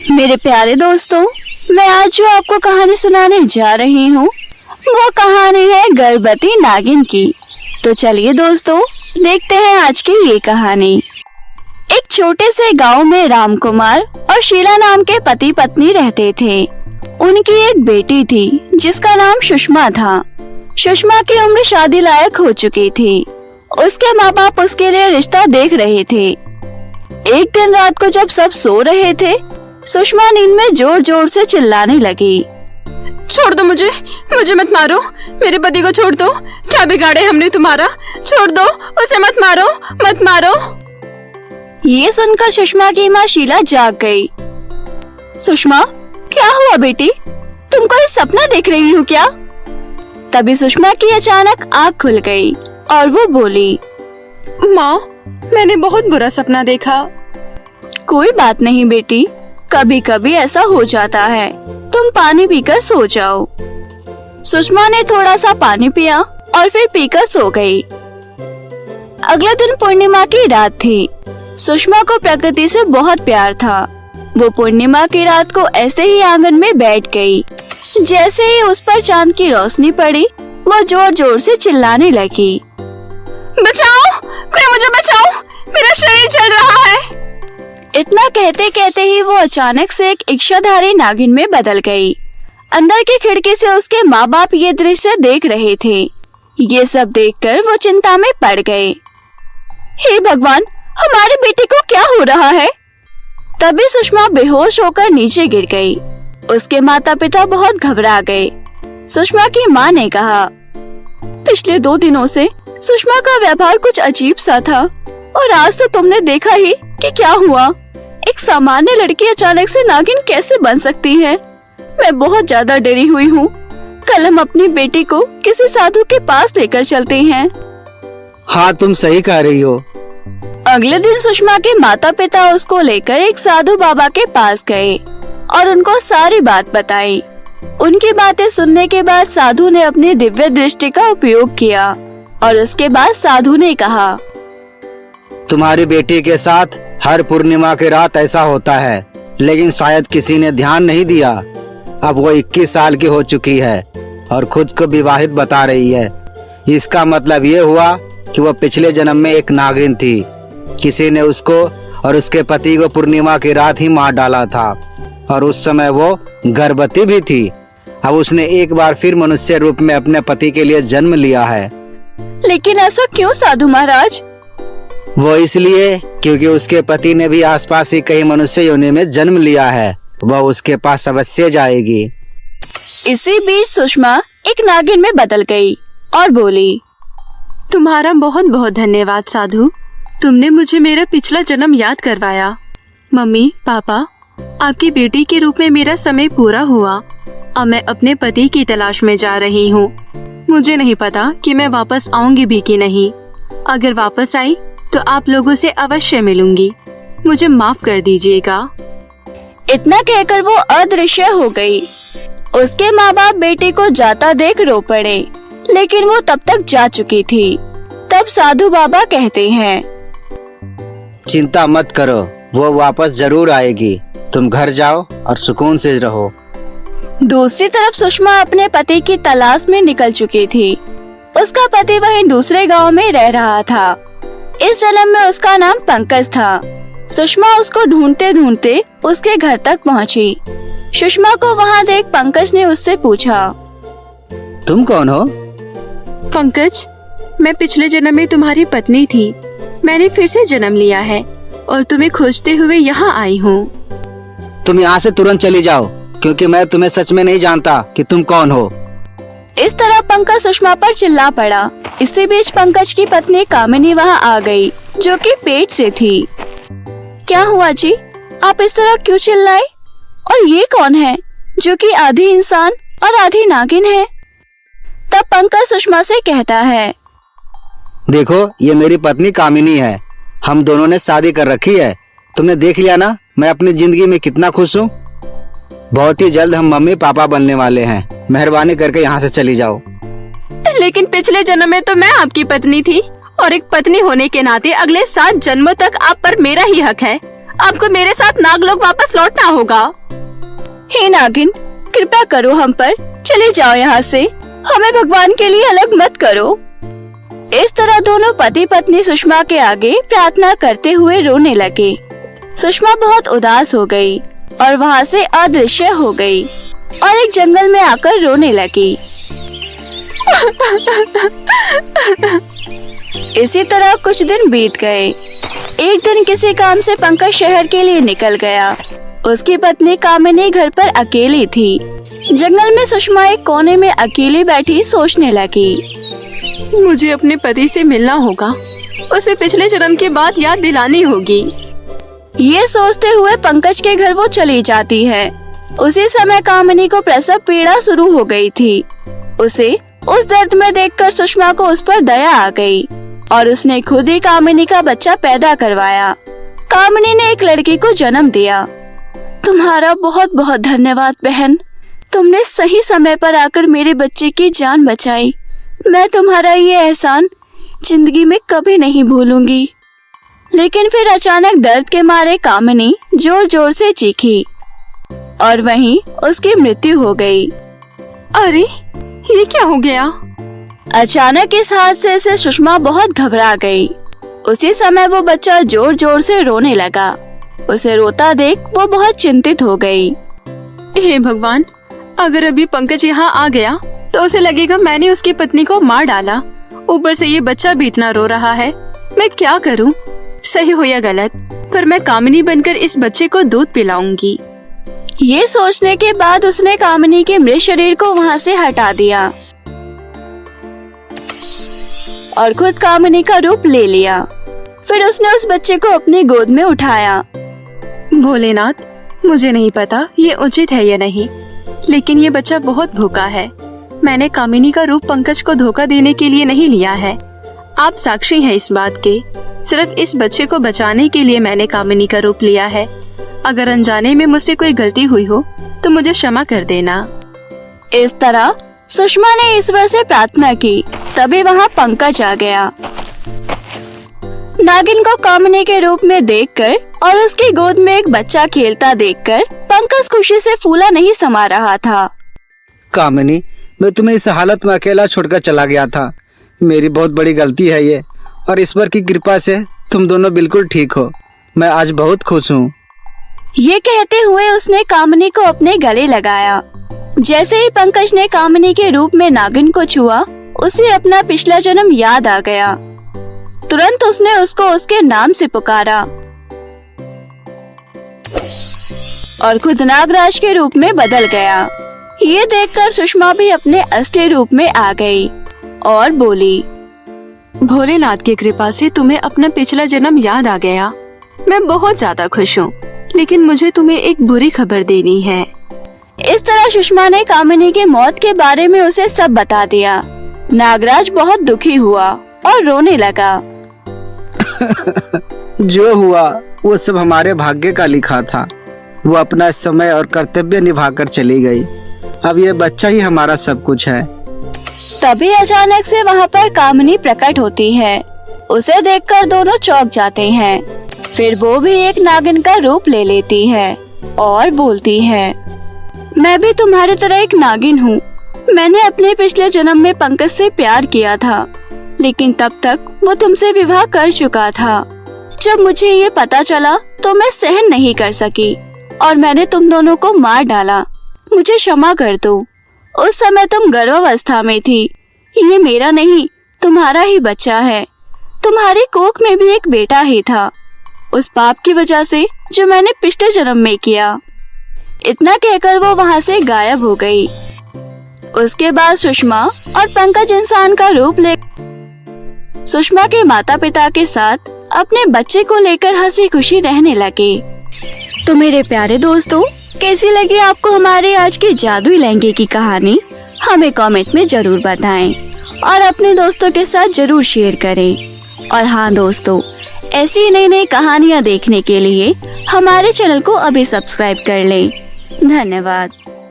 मेरे प्यारे दोस्तों, मैं आज जो आपको कहानी सुनाने जा रही हूँ वो कहानी है गर्भवती नागिन की। तो चलिए दोस्तों, देखते हैं आज की ये कहानी। एक छोटे से गांव में रामकुमार और शीला नाम के पति पत्नी रहते थे। उनकी एक बेटी थी जिसका नाम सुषमा था। सुषमा की उम्र शादी लायक हो चुकी थी। उसके माँ बाप उसके लिए रिश्ता देख रहे थे। एक दिन रात को जब सब सो रहे थे, सुषमा नींद में जोर जोर से चिल्लाने लगी। छोड़ दो मुझे मत मारो, मेरे पति को छोड़ दो। क्या बिगाड़े हमने तुम्हारा? छोड़ दो उसे, मत मारो। ये सुनकर सुषमा की माँ शीला जाग गई। सुषमा, क्या हुआ बेटी? तुम कोई सपना देख रही हो क्या? तभी सुषमा की अचानक आँख खुल गई और वो बोली, माँ, मैंने बहुत बुरा सपना देखा। कोई बात नहीं बेटी, कभी कभी ऐसा हो जाता है। तुम पानी पीकर सो जाओ। सुषमा ने थोड़ा सा पानी पिया और फिर पीकर सो गई। अगले दिन पूर्णिमा की रात थी। सुषमा को प्रकृति से बहुत प्यार था। वो पूर्णिमा की रात को ऐसे ही आंगन में बैठ गई। जैसे ही उस पर चांद की रोशनी पड़ी, वो जोर जोर से चिल्लाने लगी, बचाओ, कोई मुझे बचाओ, मेरा शरीर जल रहा है। इतना कहते कहते ही वो अचानक से एक इच्छाधारी नागिन में बदल गई। अंदर की खिड़की से उसके माँ बाप ये दृश्य देख रहे थे। ये सब देखकर वो चिंता में पड़ गए। हे भगवान, हमारी बेटी को क्या हो रहा है? तभी सुषमा बेहोश होकर नीचे गिर गई। उसके माता पिता बहुत घबरा गए। सुषमा की माँ ने कहा, पिछले 2 दिनों से सुषमा का व्यवहार कुछ अजीब सा था और आज तो तुमने देखा ही कि क्या हुआ। एक सामान्य लड़की अचानक से नागिन कैसे बन सकती है? मैं बहुत ज्यादा डरी हुई हूँ। कल हम अपनी बेटी को किसी साधु के पास लेकर चलते हैं। हाँ, तुम सही कह रही हो। अगले दिन सुषमा के माता पिता उसको लेकर एक साधु बाबा के पास गए और उनको सारी बात बताई। उनकी बातें सुनने के बाद साधु ने अपनी दिव्य दृष्टि का उपयोग किया और उसके बाद साधु ने कहा, तुम्हारी बेटी के साथ हर पूर्णिमा की रात ऐसा होता है, लेकिन शायद किसी ने ध्यान नहीं दिया। अब वो 21 साल की हो चुकी है और खुद को विवाहित बता रही है। इसका मतलब ये हुआ कि वो पिछले जन्म में एक नागिन थी। किसी ने उसको और उसके पति को पूर्णिमा की रात ही मार डाला था और उस समय वो गर्भवती भी थी। अब उसने एक बार फिर मनुष्य रूप में अपने पति के लिए जन्म लिया है। लेकिन ऐसा क्यों साधु महाराज? वो इसलिए क्योंकि उसके पति ने भी आसपास ही कई मनुष्य योनि में जन्म लिया है। वह उसके पास अवश्य जाएगी। इसी बीच सुषमा एक नागिन में बदल गई और बोली, तुम्हारा बहुत बहुत धन्यवाद साधु, तुमने मुझे मेरा पिछला जन्म याद करवाया। मम्मी पापा, आपकी बेटी के रूप में मेरा समय पूरा हुआ। अब मैं अपने पति की तलाश में जा रही हूँ। मुझे नहीं पता कि मैं वापस आऊंगी भी कि नहीं। अगर वापस आई तो आप लोगों से अवश्य मिलूंगी। मुझे माफ कर दीजिएगा। इतना कहकर वो अदृश्य हो गई। उसके माँ बाप बेटे को जाता देख रो पड़े, लेकिन वो तब तक जा चुकी थी। तब साधु बाबा कहते हैं, चिंता मत करो, वो वापस जरूर आएगी। तुम घर जाओ और सुकून से रहो। दूसरी तरफ सुषमा अपने पति की तलाश में निकल चुकी थी। उसका पति वहीं दूसरे गांव में रह रहा था। इस जन्म में उसका नाम पंकज था। सुषमा उसको ढूंढते ढूंढते उसके घर तक पहुंची। सुषमा को वहां देख पंकज ने उससे पूछा, तुम कौन हो? पंकज, मैं पिछले जन्म में तुम्हारी पत्नी थी। मैंने फिर से जन्म लिया है और तुम्हें खोजते हुए यहाँ आई हूँ। तुम यहाँ से तुरंत चली जाओ, क्योंकि मैं तुम्हें सच में नहीं जानता कि तुम कौन हो। इस तरह पंकज सुषमा पर चिल्ला पड़ा। इसी बीच पंकज की पत्नी कामिनी वहां आ गई, जो कि पेट से थी। क्या हुआ जी, आप इस तरह क्यों चिल्लाए? और ये कौन है जो कि आधी इंसान और आधी नागिन है? तब पंकज सुषमा से कहता है, देखो, ये मेरी पत्नी कामिनी है। हम दोनों ने शादी कर रखी है। तुमने देख लिया ना मैं अपनी जिंदगी में कितना खुश हूँ। बहुत ही जल्द हम मम्मी पापा बनने वाले हैं। मेहरबानी करके यहाँ से चली जाओ। लेकिन पिछले जन्म में तो मैं आपकी पत्नी थी और एक पत्नी होने के नाते अगले 7 जन्मों तक आप पर मेरा ही हक है। आपको मेरे साथ नागलोक वापस लौटना होगा। हे नागिन, कृपा करो हम पर, चले जाओ यहाँ से, हमें भगवान के लिए अलग मत करो। इस तरह दोनों पति पत्नी सुषमा के आगे प्रार्थना करते हुए रोने लगे। सुषमा बहुत उदास हो गई और वहाँ से अदृश्य हो गई और एक जंगल में आकर रोने लगी। इसी तरह कुछ दिन बीत गए। एक दिन किसी काम से पंकज शहर के लिए निकल गया। उसकी पत्नी कामिनी घर पर अकेली थी। जंगल में सुषमा एक कोने में अकेली बैठी सोचने लगी। मुझे अपने पति से मिलना होगा, उसे पिछले जन्म की बात याद दिलानी होगी। ये सोचते हुए पंकज के घर वो चली जाती है। उसी समय कामिनी को प्रसव पीड़ा शुरू हो गई थी। उसे उस दर्द में देखकर सुषमा को उस पर दया आ गई और उसने खुद ही कामिनी का बच्चा पैदा करवाया। कामिनी ने एक लड़की को जन्म दिया। तुम्हारा बहुत बहुत धन्यवाद बहन, तुमने सही समय पर आकर मेरे बच्चे की जान बचाई। मैं तुम्हारा ये एहसान जिंदगी में कभी नहीं भूलूंगी। लेकिन फिर अचानक दर्द के मारे कामिनी जोर जोर से चीखी और वहीं उसकी मृत्यु हो गई। अरे ये क्या हो गया? अचानक इस हादसे से सुषमा बहुत घबरा गई। उसी समय वो बच्चा जोर जोर से रोने लगा। उसे रोता देख वो बहुत चिंतित हो गई। हे भगवान, अगर अभी पंकज यहाँ आ गया तो उसे लगेगा मैंने उसकी पत्नी को मार डाला। ऊपर से ये बच्चा भी इतना रो रहा है, मैं क्या करूं? सही हो या गलत, पर मैं कामिनी बनकर इस बच्चे को दूध पिलाऊंगी। ये सोचने के बाद उसने कामिनी के मृत शरीर को वहाँ से हटा दिया और खुद कामिनी का रूप ले लिया। फिर उसने उस बच्चे को अपनी गोद में उठाया। भोलेनाथ, मुझे नहीं पता ये उचित है या नहीं, लेकिन ये बच्चा बहुत भूखा है। मैंने कामिनी का रूप पंकज को धोखा देने के लिए नहीं लिया है। आप साक्षी हैं इस बात के। सिर्फ इस बच्चे को बचाने के लिए मैंने कामिनी का रूप लिया है। अगर अनजाने में मुझसे कोई गलती हुई हो तो मुझे क्षमा कर देना। इस तरह सुषमा ने ईश्वर से प्रार्थना की। तभी वहाँ पंकज आ गया। नागिन को कामिनी के रूप में देखकर और उसकी गोद में एक बच्चा खेलता देखकर पंकज खुशी से फूला नहीं समा रहा था। कामिनी, मैं तुम्हें इस हालत में अकेला छोड़कर चला गया था। मेरी बहुत बड़ी गलती है ये, और ईश्वर की कृपा से तुम दोनों बिल्कुल ठीक हो। मैं आज बहुत खुश हूँ। ये कहते हुए उसने कामिनी को अपने गले लगाया। जैसे ही पंकज ने कामिनी के रूप में नागिन को छुआ, उसे अपना पिछला जन्म याद आ गया। तुरंत उसने उसको उसके नाम से पुकारा और खुद नागराज के रूप में बदल गया। ये देखकर सुषमा भी अपने असली रूप में आ गई और बोली, भोलेनाथ की कृपा से तुम्हें अपना पिछला जन्म याद आ गया। मैं बहुत ज्यादा खुश हूँ, लेकिन मुझे तुम्हें एक बुरी खबर देनी है। इस तरह सुषमा ने कामिनी के मौत के बारे में उसे सब बता दिया। नागराज बहुत दुखी हुआ और रोने लगा। जो हुआ वो सब हमारे भाग्य का लिखा था। वो अपना समय और कर्तव्य निभाकर चली गई। अब ये बच्चा ही हमारा सब कुछ है। तभी अचानक से वहाँ पर कामिनी प्रकट होती है। उसे देखकर दोनों चौंक जाते हैं। फिर वो भी एक नागिन का रूप ले लेती है और बोलती है, मैं भी तुम्हारी तरह एक नागिन हूँ। मैंने अपने पिछले जन्म में पंकज से प्यार किया था, लेकिन तब तक वो तुमसे विवाह कर चुका था। जब मुझे ये पता चला तो मैं सहन नहीं कर सकी और मैंने तुम दोनों को मार डाला। मुझे क्षमा कर दो। उस समय तुम गर्भावस्था में थी। ये मेरा नहीं, तुम्हारा ही बच्चा है। तुम्हारी कोख में भी एक बेटा ही था, उस पाप की वजह से जो मैंने पिछले जन्म में किया। इतना कहकर वो वहाँ से गायब हो गई। उसके बाद सुषमा और पंकज इंसान का रूप ले सुषमा के माता पिता के साथ अपने बच्चे को लेकर हंसी खुशी रहने लगे। तो मेरे प्यारे दोस्तों, कैसी लगी आपको हमारे आज की जादुई लहंगे की कहानी? हमें कमेंट में जरूर बताएं और अपने दोस्तों के साथ जरूर शेयर करें। और हाँ दोस्तों, ऐसी नई नई कहानियाँ देखने के लिए हमारे चैनल को अभी सब्सक्राइब कर लें। धन्यवाद।